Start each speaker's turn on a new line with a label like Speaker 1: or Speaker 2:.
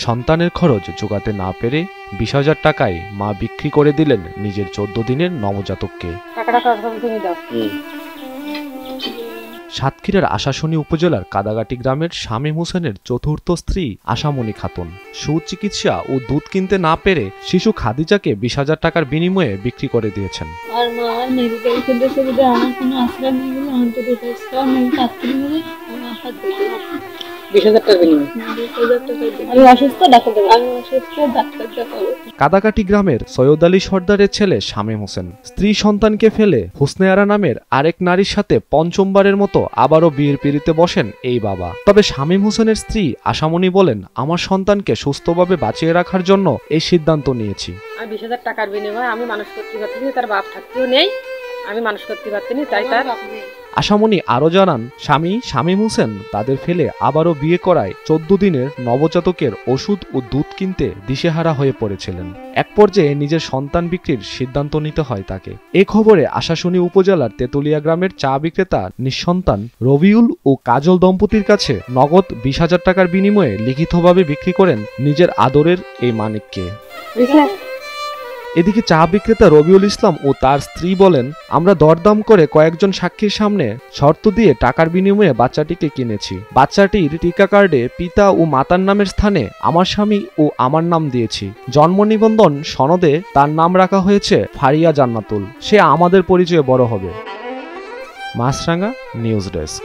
Speaker 1: সন্তানের খরচ জোগাতে না পেরে 20,000 টাকায় মা বিক্রি করে দিলেন নিজের 14 দিনের নবজাতককে। সাতক্ষীরার আশাশুনি উপজেলার কাদাগাটি গ্রামের শামীম হোসেনের চতুর্থ স্ত্রী আশামণি খাতুন সুচিকিৎসা ও দুধ কিনতে না পেরে শিশু খাদিজাকে 20,000 টাকার বিনিময়ে বিক্রি করে দিয়েছেন। কাদাকাটি গ্রামের সৈয়দ আলী সর্দারের ছেলে শামীম হোসেন স্ত্রী সন্তানকে ফেলে হোসনে আরা নামের আরেক নারীর সাথে পঞ্চমবারের মতো আবারও বিয়ের পিড়িতে বসেন এই বাবা। তবে শামীম হোসেনের স্ত্রী আশামণি বলেন, আমার সন্তানকে সুস্থভাবে বাঁচিয়ে রাখার জন্য এই সিদ্ধান্ত নিয়েছি।
Speaker 2: 20,000 টাকার বিনিময়ে আমি মানুষ করতে পারতেছি, তার বাপ থাকতেও নেই, আমি মানুষ করতে পারতেনি, তাই তার।
Speaker 1: আশামণি আরো জানান, স্বামী শামীম হোসেন তাদের ফেলে আবারও বিয়ে করায় 14 দিনের নবজাতকের ওষুধ ও দুধ কিনতে দিশেহারা হয়ে পড়েছিলেন। এক পর্যায়ে নিজের সন্তান বিক্রির সিদ্ধান্ত নিতে হয় তাকে। এ খবরে আশাশুনি উপজেলার তেতুলিয়া গ্রামের চা বিক্রেতা নিঃসন্তান রবিউল ও কাজল দম্পতির কাছে নগদ 20,000 টাকার বিনিময়ে লিখিতভাবে বিক্রি করেন নিজের আদরের এই মানিককে। এদিকে চা বিক্রেতা রবিউল ইসলাম ও তার স্ত্রী বলেন, আমরা দরদাম করে কয়েকজন সাক্ষীর সামনে শর্ত দিয়ে টাকার বিনিময়ে বাচ্চাটিকে কিনেছি। বাচ্চাটির টিকা কার্ডে পিতা ও মাতার নামের স্থানে আমার স্বামী ও আমার নাম দিয়েছি। জন্ম নিবন্ধন সনদে তার নাম রাখা হয়েছে ফারিয়া জান্নাতুল। সে আমাদের পরিচয়ে বড় হবে। মাছরাঙ্গা নিউজ ডেস্ক।